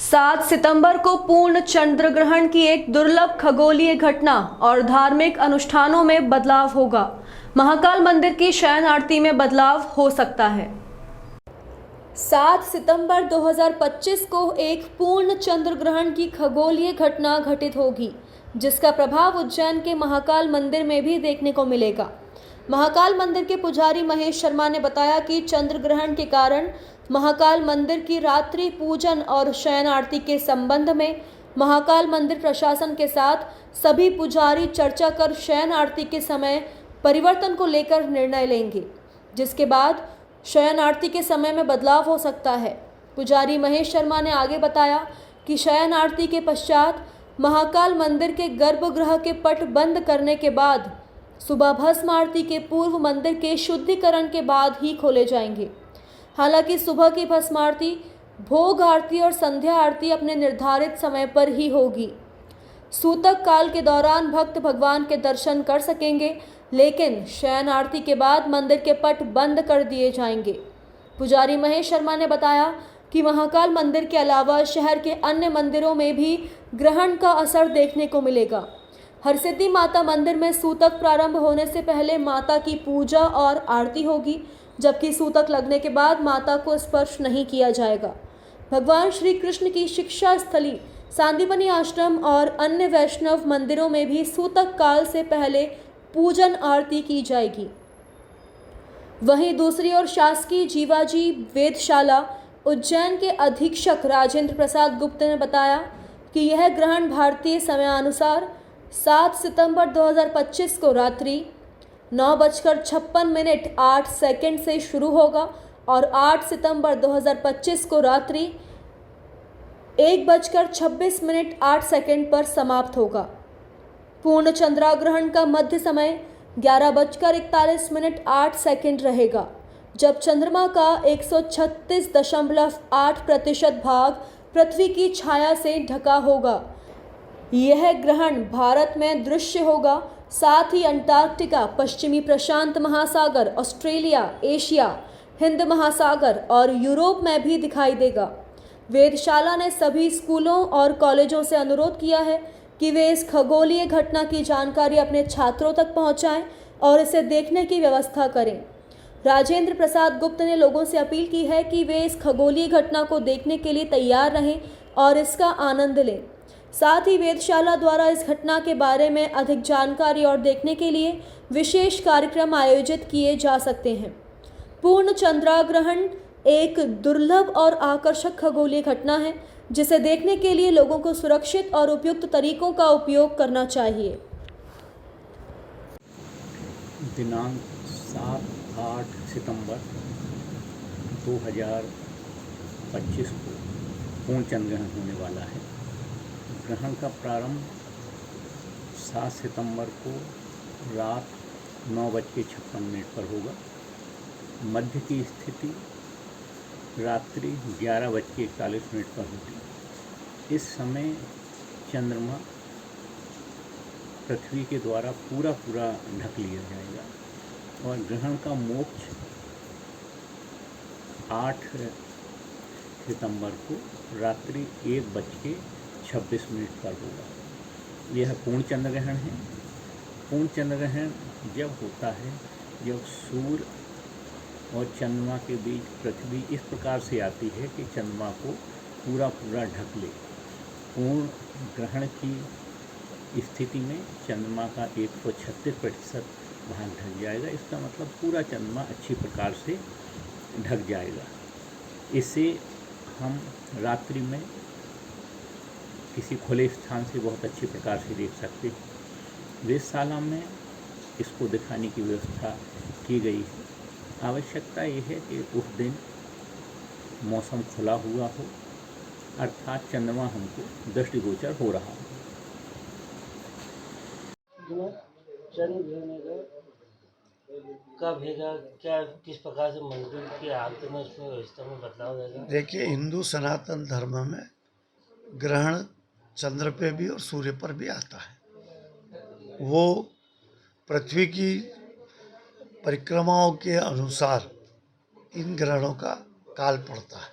7 सितंबर को पूर्ण चंद्र ग्रहण की एक दुर्लभ खगोलीय घटना और धार्मिक अनुष्ठानों में बदलाव होगा। महाकाल मंदिर की शयन आरती में बदलाव हो सकता है। 7 सितंबर 2025 को एक पूर्ण चंद्र ग्रहण की खगोलीय घटना घटित होगी, जिसका प्रभाव उज्जैन के महाकाल मंदिर में भी देखने को मिलेगा। महाकाल मंदिर के पुजारी महेश शर्मा ने बताया कि चंद्र ग्रहण के कारण महाकाल मंदिर की रात्रि पूजन और शयन आरती के संबंध में महाकाल मंदिर प्रशासन के साथ सभी पुजारी चर्चा कर शयन आरती के समय परिवर्तन को लेकर निर्णय लेंगे, जिसके बाद शयन आरती के समय में बदलाव हो सकता है। पुजारी महेश शर्मा ने आगे बताया कि शयन आरती के पश्चात महाकाल मंदिर के गर्भगृह के पट बंद करने के बाद सुबह भस्म आरती के पूर्व मंदिर के शुद्धिकरण के बाद ही खोले जाएंगे। हालांकि सुबह की भस्म आरती, भोग आरती और संध्या आरती अपने निर्धारित समय पर ही होगी। सूतक काल के दौरान भक्त भगवान के दर्शन कर सकेंगे, लेकिन शयन आरती के बाद मंदिर के पट बंद कर दिए जाएंगे। पुजारी महेश शर्मा ने बताया कि महाकाल मंदिर के अलावा शहर के अन्य मंदिरों में भी ग्रहण का असर देखने को मिलेगा। हरसिद्धि माता मंदिर में सूतक प्रारंभ होने से पहले माता की पूजा और आरती होगी, जबकि सूतक लगने के बाद माता को स्पर्श नहीं किया जाएगा। भगवान श्री कृष्ण की शिक्षा स्थली सांदीपनी आश्रम और अन्य वैष्णव मंदिरों में भी सूतक काल से पहले पूजन आरती की जाएगी। वहीं दूसरी ओर शासकीय जीवाजी वेधशाला उज्जैन के अधीक्षक राजेंद्र प्रसाद गुप्ता ने बताया कि यह ग्रहण भारतीय समयानुसार 7 सितंबर 2025 को रात्रि 9:56 से शुरू होगा और 8 सितंबर 2025 को रात्रि 1:26 पर समाप्त होगा। पूर्ण चंद्राग्रहण का मध्य समय 11:41 रहेगा, जब चंद्रमा का 136.8% भाग पृथ्वी की छाया से ढका होगा। यह ग्रहण भारत में दृश्य होगा, साथ ही अंटार्कटिका, पश्चिमी प्रशांत महासागर, ऑस्ट्रेलिया, एशिया, हिंद महासागर और यूरोप में भी दिखाई देगा। वेधशाला ने सभी स्कूलों और कॉलेजों से अनुरोध किया है कि वे इस खगोलीय घटना की जानकारी अपने छात्रों तक पहुंचाएं और इसे देखने की व्यवस्था करें। राजेंद्र प्रसाद गुप्ता ने लोगों से अपील की है कि वे इस खगोलीय घटना को देखने के लिए तैयार रहें और इसका आनंद लें। साथ ही वेधशाला द्वारा इस घटना के बारे में अधिक जानकारी और देखने के लिए विशेष कार्यक्रम आयोजित किए जा सकते हैं। पूर्ण चंद्राग्रहण एक दुर्लभ और आकर्षक खगोलीय घटना है, जिसे देखने के लिए लोगों को सुरक्षित और उपयुक्त तरीकों का उपयोग करना चाहिए। दिनांक 7-8 सितंबर 2025 को पूर्ण चंद्रग्रहण होने वाला है। ग्रहण का प्रारंभ 7 सितंबर को रात 9:56 पर होगा। मध्य की स्थिति रात्रि 11:41 पर होगी। इस समय चंद्रमा पृथ्वी के द्वारा पूरा ढक लिया जाएगा और ग्रहण का मोक्ष 8 सितंबर को रात्रि 1:26 पर होगा। यह पूर्ण चंद्रग्रहण है। पूर्ण चंद्रग्रहण जब होता है जब सूर्य और चंद्रमा के बीच पृथ्वी इस प्रकार से आती है कि चंद्रमा को पूरा ढक ले। पूर्ण ग्रहण की स्थिति में चंद्रमा का 136% भाग ढक जाएगा। इसका मतलब पूरा चंद्रमा अच्छी प्रकार से ढक जाएगा। इसे हम रात्रि में किसी खुले स्थान से बहुत अच्छी प्रकार से देख सकते हैं। वेधशाला में इसको दिखाने की व्यवस्था की गई है। आवश्यकता यह है कि उस दिन मौसम खुला हुआ हो, अर्थात चंद्रमा हमको दृष्टिगोचर हो रहा हो। चंद्र ग्रहण कब होगा, क्या किस प्रकार से मंदिर की आरती में उसमें व्यवस्था में बदलाव रहेगा? देखिए, हिंदू सनातन धर्म में ग्रहण चंद्र पे भी और सूर्य पर भी आता है। वो पृथ्वी की परिक्रमाओं के अनुसार इन ग्रहणों का काल पड़ता है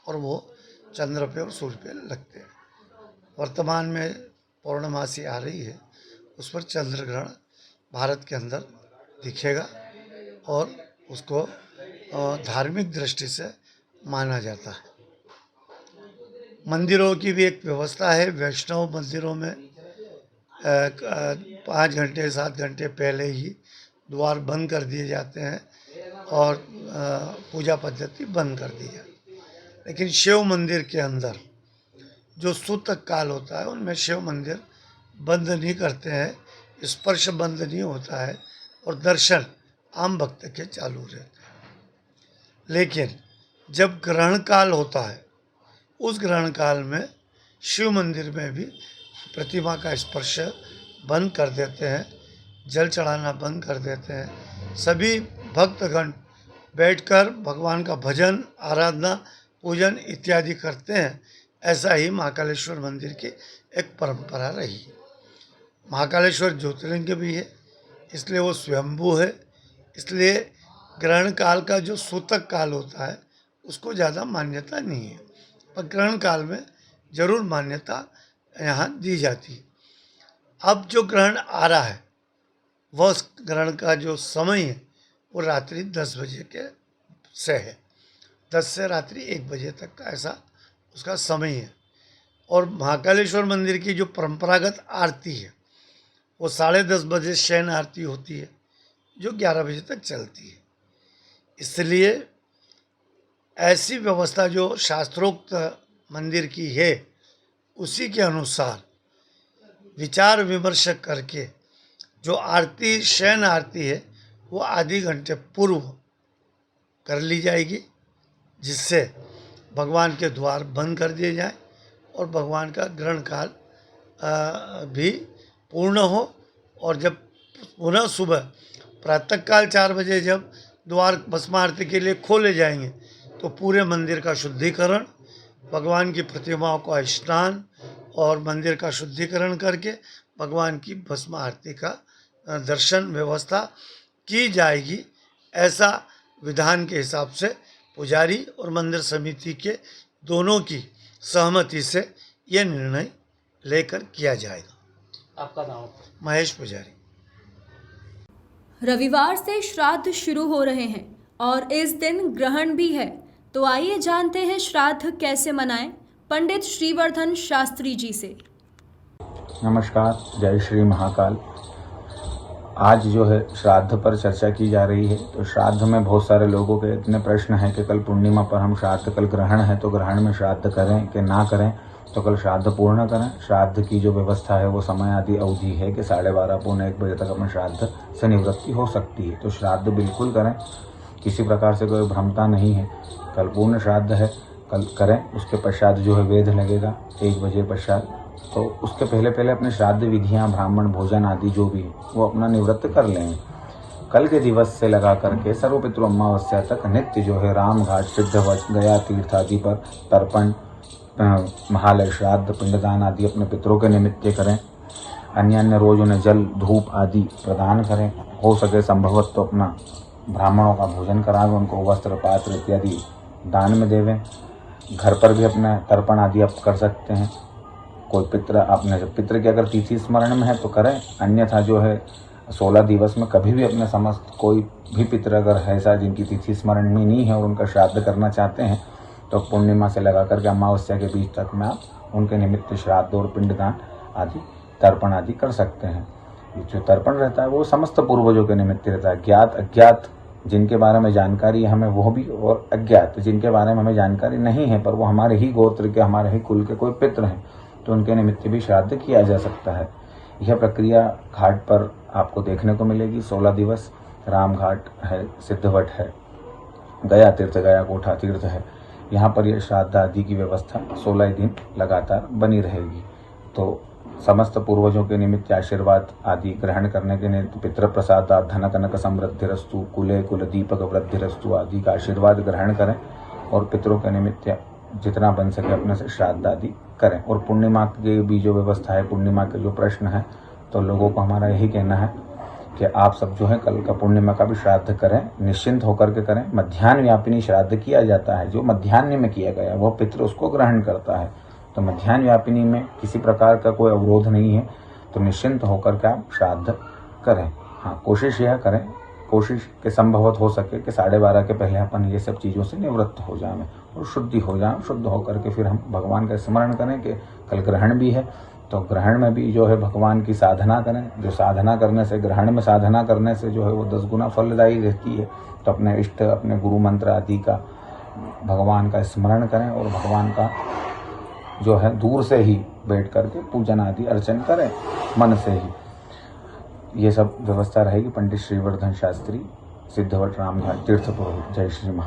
और वो चंद्र पे और सूर्य पे लगते हैं। वर्तमान में पौर्णमासी आ रही है, उस पर चंद्र ग्रहण भारत के अंदर दिखेगा और उसको धार्मिक दृष्टि से माना जाता है। मंदिरों की भी एक व्यवस्था है। वैष्णव मंदिरों में 5 घंटे 7 घंटे पहले ही द्वार बंद कर दिए जाते हैं और पूजा पद्धति बंद कर दी जाती है। लेकिन शिव मंदिर के अंदर जो सूतक काल होता है उनमें शिव मंदिर बंद नहीं करते हैं, स्पर्श बंद नहीं होता है और दर्शन आम भक्त के चालू रहते हैं। लेकिन जब ग्रहण काल होता है, उस ग्रहण काल में शिव मंदिर में भी प्रतिमा का स्पर्श बंद कर देते हैं, जल चढ़ाना बंद कर देते हैं। सभी भक्तगण बैठकर भगवान का भजन, आराधना, पूजन इत्यादि करते हैं। ऐसा ही महाकालेश्वर मंदिर की एक परंपरा रही है। महाकालेश्वर ज्योतिर्लिंग भी है, इसलिए वो स्वयंभू है। इसलिए ग्रहण काल का जो सूतक काल होता है उसको ज़्यादा मान्यता नहीं है, पर ग्रहण काल में जरूर मान्यता यहाँ दी जाती है। अब जो ग्रहण आ रहा है वह ग्रहण का जो समय है वो रात्रि 10 बजे के से है, 10 से रात्रि 1 बजे तक का ऐसा उसका समय है। और महाकालेश्वर मंदिर की जो परंपरागत आरती है वो 10:30 बजे शयन आरती होती है, जो 11 बजे तक चलती है। इसलिए ऐसी व्यवस्था जो शास्त्रोक्त मंदिर की है उसी के अनुसार विचार विमर्श करके जो आरती, शयन आरती है वो आधे घंटे पूर्व कर ली जाएगी, जिससे भगवान के द्वार बंद कर दिए जाएं और भगवान का ग्रहण काल भी पूर्ण हो। और जब पुनः सुबह प्रातःकाल 4 बजे जब द्वार भस्म आरती के लिए खोले जाएंगे तो पूरे मंदिर का शुद्धिकरण, भगवान की प्रतिमाओं का स्नान और मंदिर का शुद्धिकरण करके भगवान की भस्म आरती का दर्शन व्यवस्था की जाएगी। ऐसा विधान के हिसाब से पुजारी और मंदिर समिति के दोनों की सहमति से यह निर्णय लेकर किया जाएगा। आपका नाम? महेश पुजारी। रविवार से श्राद्ध शुरू हो रहे हैं और इस दिन ग्रहण भी है, तो आइए जानते हैं श्राद्ध कैसे मनाएं पंडित श्रीवर्धन शास्त्री जी से। नमस्कार, जय श्री महाकाल। आज जो है श्राद्ध पर चर्चा की जा रही है। तो श्राद्ध में बहुत सारे लोगों के इतने प्रश्न हैं कि कल पूर्णिमा पर हम श्राद्ध, कल ग्रहण है तो ग्रहण में श्राद्ध करें कि ना करें, तो कल श्राद्ध पूर्ण करें। श्राद्ध की जो व्यवस्था है वो समय आदि अवधि है कि 12:30 पौने 1 बजे तक अपने श्राद्ध से निवृत्ति हो सकती है। तो श्राद्ध बिल्कुल करें, किसी प्रकार से कोई भ्रमता नहीं है। कल पूर्ण श्राद्ध है, कल करें। उसके पश्चात जो है वेद लगेगा 1 बजे पश्चात, तो उसके पहले अपने श्राद्ध विधियाँ, ब्राह्मण भोजन आदि जो भी है वो अपना निवृत्त कर लेंगे। कल के दिवस से लगा करके सर्वपितृ अमावस्या तक नित्य जो है राम घाट, सिद्धवट, गया तीर्थ आदि पर तर्पण, महालय श्राद्ध, पिंडदान आदि अपने पितरों के निमित्त करें। अन्य रोज उन्हें जल, धूप आदि प्रदान करें। हो सके संभवत तो अपना ब्राह्मणों का भोजन करावें, उनको वस्त्र, पात्र इत्यादि दान में देवें। घर पर भी अपने तर्पण आदि आप कर सकते हैं। कोई पितृ, आपने पितृ की अगर तिथि स्मरण में है तो करें, अन्यथा जो है 16 दिवस में कभी भी अपने समस्त कोई भी पितृ अगर है ऐसा जिनकी तिथि स्मरण में नहीं है और उनका श्राद्ध करना चाहते हैं तो पूर्णिमा से लगा करके अमावस्या के बीच तक में आप उनके निमित्त श्राद्ध और पिंडदान आदि, तर्पण आदि कर सकते हैं। जो तर्पण रहता है वो समस्त पूर्वजों के निमित्त रहता है। ज्ञात अज्ञात जिनके बारे में जानकारी है हमें वो भी, और अज्ञात जिनके बारे में हमें जानकारी नहीं है पर वो हमारे ही गोत्र के, हमारे ही कुल के कोई पितृ हैं तो उनके निमित्त भी श्राद्ध किया जा सकता है। यह प्रक्रिया घाट पर आपको देखने को मिलेगी। 16 दिवस राम घाट है, सिद्धवट है, गया तीर्थ, गया कोठा तीर्थ है, यहाँ पर यह श्राद्ध आदि की व्यवस्था 16 दिन लगातार बनी रहेगी। तो समस्त पूर्वजों के निमित्त आशीर्वाद आदि ग्रहण करने के निमित्त पितृ प्रसाद, धन कनक समृद्धिरस्तु, कुले कुल दीपक वृद्धिरस्तु आदि का आशीर्वाद ग्रहण करें और पितरों के निमित्त जितना बन सके अपने से श्राद्ध आदि करें। और पूर्णिमा की भी जो व्यवस्था है, पूर्णिमा के जो प्रश्न है, तो लोगों को हमारा यही कहना है कि आप सब जो है कल का पूर्णिमा का भी श्राद्ध करें, निश्चिंत होकर के करें। मध्याह्न व्यापिनी श्राद्ध किया जाता है, जो मध्याह्न में किया गया वह पितृ उसको ग्रहण करता है। तो मध्याह्न व्यापिनी में किसी प्रकार का कोई अवरोध नहीं है, तो निश्चिंत होकर के आप श्राद्ध करें। हाँ, कोशिश यह करें, कोशिश के संभवत हो सके कि 12:30 के पहले अपन ये सब चीज़ों से निवृत्त हो जाएं और शुद्धि हो जाएं। शुद्ध होकर के फिर हम भगवान का स्मरण करें कि कल ग्रहण भी है, तो ग्रहण में भी जो है भगवान की साधना करें। जो साधना करने से, ग्रहण में साधना करने से जो है वो 10 गुना फलदायी रहती है। तो अपने इष्ट, अपने गुरु मंत्र आदि का, भगवान का स्मरण करें और भगवान का जो है दूर से ही बैठ करके पूजन आदि अर्चन करें, मन से ही। ये सब व्यवस्था रहेगी। पंडित श्रीवर्धन शास्त्री, सिद्धवट रामघाट, तीर्थ पुरोहित। जय श्री महा